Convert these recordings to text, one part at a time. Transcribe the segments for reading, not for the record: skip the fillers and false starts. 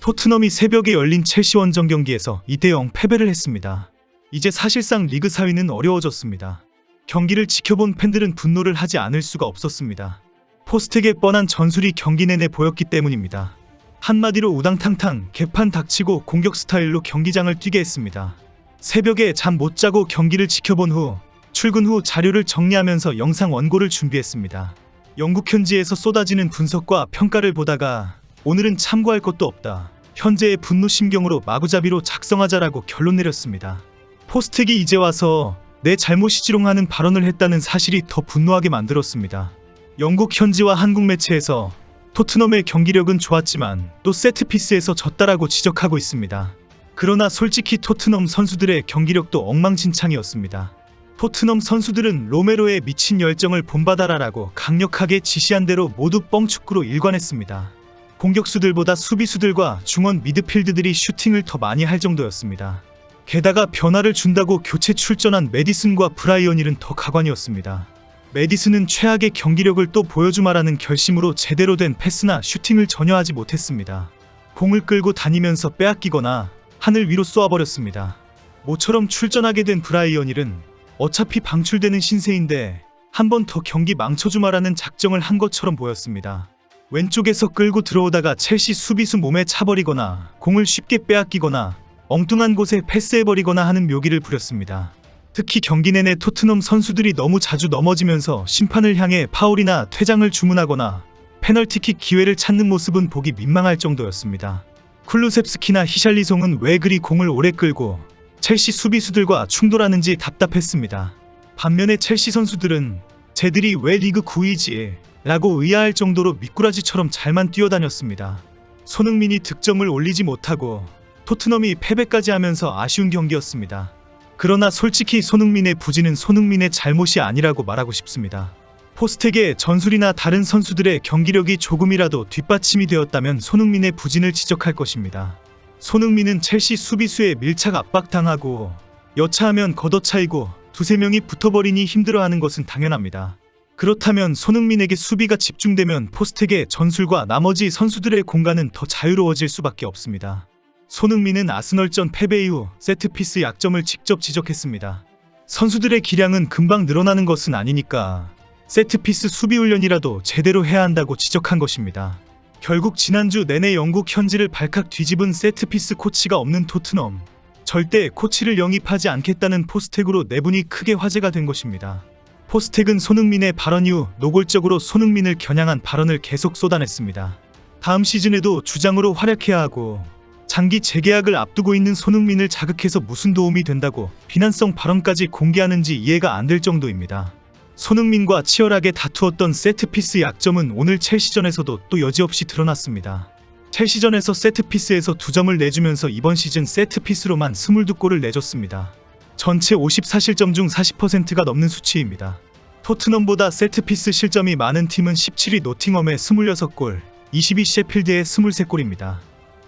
토트넘이 새벽에 열린 첼시 원정 경기에서 2대0 패배를 했습니다. 이제 사실상 리그 4위는 어려워졌습니다. 경기를 지켜본 팬들은 분노를 하지 않을 수가 없었습니다. 포스텍의 뻔한 전술이 경기 내내 보였기 때문입니다. 한마디로 우당탕탕 개판 닥치고 공격 스타일로 경기장을 뛰게 했습니다. 새벽에 잠 못 자고 경기를 지켜본 후 출근 후 자료를 정리하면서 영상 원고를 준비했습니다. 영국 현지에서 쏟아지는 분석과 평가를 보다가 오늘은 참고할 것도 없다. 현재의 분노 심경으로 마구잡이로 작성하자라고 결론 내렸습니다. 포스텍이 이제 와서 내 잘못이지롱 하는 발언을 했다는 사실이 더 분노하게 만들었습니다. 영국 현지와 한국 매체에서 토트넘의 경기력은 좋았지만 또 세트피스에서 졌다라고 지적하고 있습니다. 그러나 솔직히 토트넘 선수들의 경기력도 엉망진창이었습니다. 토트넘 선수들은 로메로의 미친 열정을 본받아라라고 강력하게 지시한 대로 모두 뻥축구로 일관했습니다. 공격수들보다 수비수들과 중원 미드필드들이 슈팅을 더 많이 할 정도였습니다. 게다가 변화를 준다고 교체 출전한 메디슨과 브라이언힐은 더 가관이었습니다. 메디슨은 최악의 경기력을 또 보여주마라는 결심으로 제대로 된 패스나 슈팅을 전혀 하지 못했습니다. 공을 끌고 다니면서 빼앗기거나 하늘 위로 쏘아버렸습니다. 모처럼 출전하게 된 브라이언힐은 어차피 방출되는 신세인데 한 번 더 경기 망쳐주마라는 작정을 한 것처럼 보였습니다. 왼쪽에서 끌고 들어오다가 첼시 수비수 몸에 차버리거나 공을 쉽게 빼앗기거나 엉뚱한 곳에 패스해버리거나 하는 묘기를 부렸습니다. 특히 경기 내내 토트넘 선수들이 너무 자주 넘어지면서 심판을 향해 파울이나 퇴장을 주문하거나 페널티킥 기회를 찾는 모습은 보기 민망할 정도였습니다. 쿨루셉스키나 히샬리송은 왜 그리 공을 오래 끌고 첼시 수비수들과 충돌하는지 답답했습니다. 반면에 첼시 선수들은 쟤들이 왜 리그 9위지? 라고 의아할 정도로 미꾸라지처럼 잘만 뛰어다녔습니다. 손흥민이 득점을 올리지 못하고 토트넘이 패배까지 하면서 아쉬운 경기였습니다. 그러나 솔직히 손흥민의 부진은 손흥민의 잘못이 아니라고 말하고 싶습니다. 포스텍의 전술이나 다른 선수들의 경기력이 조금이라도 뒷받침이 되었다면 손흥민의 부진을 지적할 것입니다. 손흥민은 첼시 수비수에 밀착 압박당하고 여차하면 걷어차이고 두세 명이 붙어버리니 힘들어하는 것은 당연합니다. 그렇다면 손흥민에게 수비가 집중되면 포스텍의 전술과 나머지 선수들의 공간은 더 자유로워질 수밖에 없습니다. 손흥민은 아스널전 패배 이후 세트피스 약점을 직접 지적했습니다. 선수들의 기량은 금방 늘어나는 것은 아니니까 세트피스 수비 훈련이라도 제대로 해야 한다고 지적한 것입니다. 결국 지난주 내내 영국 현지를 발칵 뒤집은 세트피스 코치가 없는 토트넘. 절대 코치를 영입하지 않겠다는 포스텍으로 내분이 크게 화제가 된 것입니다. 포스텍은 손흥민의 발언 이후 노골적으로 손흥민을 겨냥한 발언을 계속 쏟아냈습니다. 다음 시즌에도 주장으로 활약해야 하고 장기 재계약을 앞두고 있는 손흥민을 자극해서 무슨 도움이 된다고 비난성 발언까지 공개하는지 이해가 안 될 정도입니다. 손흥민과 치열하게 다투었던 세트피스 약점은 오늘 첼시전에서도 또 여지없이 드러났습니다. 첼시전에서 세트피스에서 2점을 내주면서 이번 시즌 세트피스로만 22골을 내줬습니다. 전체 54실점 중 40%가 넘는 수치입니다. 토트넘보다 세트피스 실점이 많은 팀은 17위 노팅엄의 26골, 20위 셰필드의 23골입니다.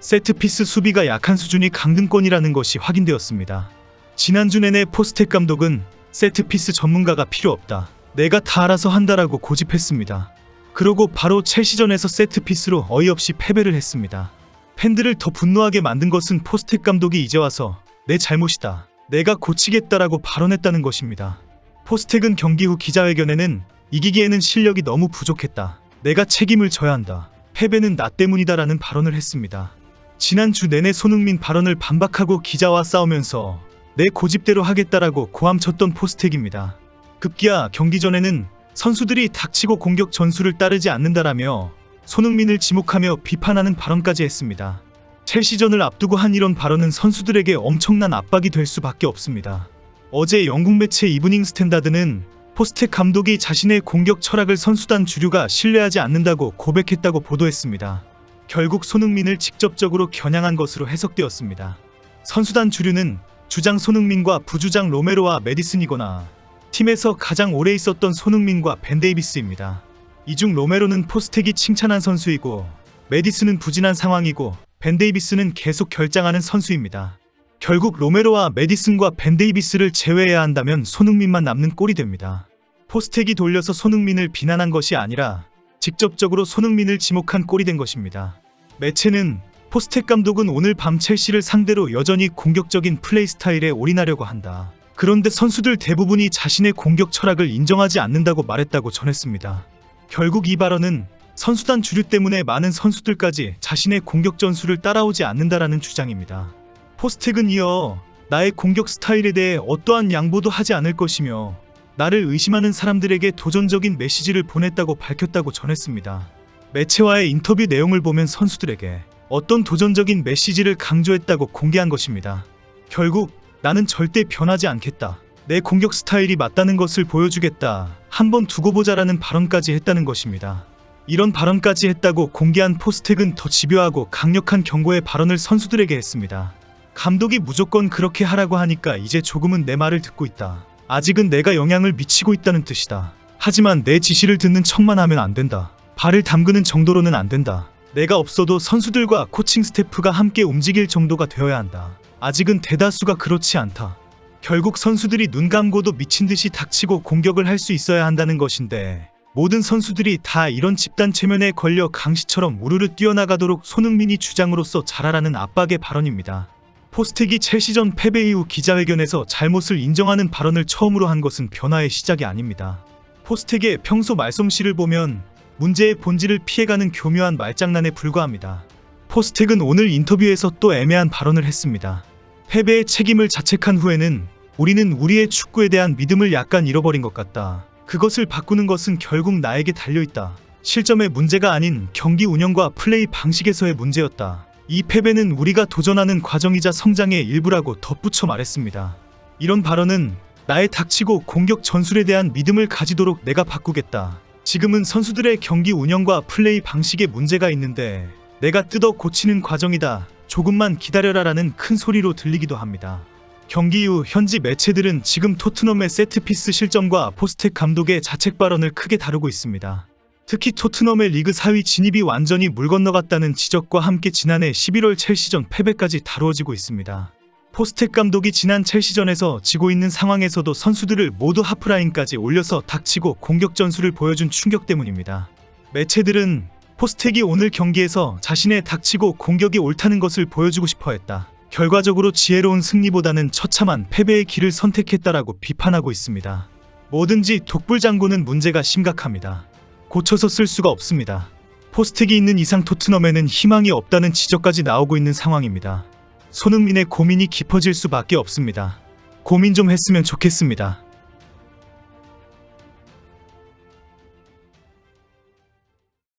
세트피스 수비가 약한 수준이 강등권이라는 것이 확인되었습니다. 지난주 내내 포스텍 감독은 세트피스 전문가가 필요 없다. 내가 다 알아서 한다라고 고집했습니다. 그러고 바로 첼시전에서 세트피스로 어이없이 패배를 했습니다. 팬들을 더 분노하게 만든 것은 포스텍 감독이 이제 와서 내 잘못이다. 내가 고치겠다라고 발언했다는 것입니다. 포스텍은 경기 후 기자회견에는 이기기에는 실력이 너무 부족했다. 내가 책임을 져야 한다. 패배는 나 때문이다라는 발언을 했습니다. 지난주 내내 손흥민 발언을 반박하고 기자와 싸우면서 내 고집대로 하겠다라고 고함쳤던 포스텍입니다. 급기야 경기 전에는 선수들이 닥치고 공격 전술을 따르지 않는다라며 손흥민을 지목하며 비판하는 발언까지 했습니다. 첼시전을 앞두고 한 이런 발언은 선수들에게 엄청난 압박이 될 수밖에 없습니다. 어제 영국 매체 이브닝 스탠다드는 포스텍 감독이 자신의 공격 철학을 선수단 주류가 신뢰하지 않는다고 고백했다고 보도했습니다. 결국 손흥민을 직접적으로 겨냥한 것으로 해석되었습니다. 선수단 주류는 주장 손흥민과 부주장 로메로와 메디슨이거나 팀에서 가장 오래 있었던 손흥민과 벤 데이비스입니다. 이 중 로메로는 포스텍이 칭찬한 선수이고 메디슨은 부진한 상황이고 벤 데이비스는 계속 결장하는 선수입니다. 결국 로메로와 메디슨과 벤 데이비스를 제외해야 한다면 손흥민만 남는 꼴이 됩니다. 포스텍이 돌려서 손흥민을 비난한 것이 아니라 직접적으로 손흥민을 지목한 꼴이 된 것입니다. 매체는 포스텍 감독은 오늘 밤 첼시를 상대로 여전히 공격적인 플레이 스타일에 올인하려고 한다. 그런데 선수들 대부분이 자신의 공격 철학을 인정하지 않는다고 말했다고 전했습니다. 결국 이 발언은 선수단 주류 때문에 많은 선수들까지 자신의 공격 전술을 따라오지 않는다라는 주장입니다. 포스텍은 이어 나의 공격 스타일에 대해 어떠한 양보도 하지 않을 것이며 나를 의심하는 사람들에게 도전적인 메시지를 보냈다고 밝혔다고 전했습니다. 매체와의 인터뷰 내용을 보면 선수들에게 어떤 도전적인 메시지를 강조했다고 공개한 것입니다. 결국 나는 절대 변하지 않겠다. 내 공격 스타일이 맞다는 것을 보여주겠다. 한번 두고 보자라는 발언까지 했다는 것입니다. 이런 발언까지 했다고 공개한 포스텍은 더 집요하고 강력한 경고의 발언을 선수들에게 했습니다. 감독이 무조건 그렇게 하라고 하니까 이제 조금은 내 말을 듣고 있다. 아직은 내가 영향을 미치고 있다는 뜻이다. 하지만 내 지시를 듣는 척만 하면 안 된다. 발을 담그는 정도로는 안 된다. 내가 없어도 선수들과 코칭 스태프가 함께 움직일 정도가 되어야 한다. 아직은 대다수가 그렇지 않다. 결국 선수들이 눈 감고도 미친 듯이 닥치고 공격을 할 수 있어야 한다는 것인데 모든 선수들이 다 이런 집단 체면에 걸려 강시처럼 우르르 뛰어나가도록 손흥민이 주장으로서 잘하라는 압박의 발언입니다. 포스텍이 첼시전 패배 이후 기자회견에서 잘못을 인정하는 발언을 처음으로 한 것은 변화의 시작이 아닙니다. 포스텍의 평소 말솜씨를 보면 문제의 본질을 피해가는 교묘한 말장난에 불과합니다. 포스텍은 오늘 인터뷰에서 또 애매한 발언을 했습니다. 패배의 책임을 자책한 후에는 우리는 우리의 축구에 대한 믿음을 약간 잃어버린 것 같다. 그것을 바꾸는 것은 결국 나에게 달려있다. 실점의 문제가 아닌 경기 운영과 플레이 방식에서의 문제였다. 이 패배는 우리가 도전하는 과정이자 성장의 일부라고 덧붙여 말했습니다. 이런 발언은 나의 닥치고 공격 전술에 대한 믿음을 가지도록 내가 바꾸겠다. 지금은 선수들의 경기 운영과 플레이 방식에 문제가 있는데 내가 뜯어 고치는 과정이다. 조금만 기다려라라는 큰 소리로 들리기도 합니다. 경기 이후 현지 매체들은 지금 토트넘의 세트피스 실점과 포스텍 감독의 자책 발언을 크게 다루고 있습니다. 특히 토트넘의 리그 4위 진입이 완전히 물 건너갔다는 지적과 함께 지난해 11월 첼시전 패배까지 다루어지고 있습니다. 포스텍 감독이 지난 첼시전에서 지고 있는 상황에서도 선수들을 모두 하프라인까지 올려서 닥치고 공격 전술을 보여준 충격 때문입니다. 매체들은 포스텍이 오늘 경기에서 자신의 닥치고 공격이 옳다는 것을 보여주고 싶어 했다. 결과적으로 지혜로운 승리보다는 처참한 패배의 길을 선택했다라고 비판하고 있습니다. 뭐든지 독불장군은 문제가 심각합니다. 고쳐서 쓸 수가 없습니다. 포스텍이 있는 이상 토트넘에는 희망이 없다는 지적까지 나오고 있는 상황입니다. 손흥민의 고민이 깊어질 수밖에 없습니다. 고민 좀 했으면 좋겠습니다.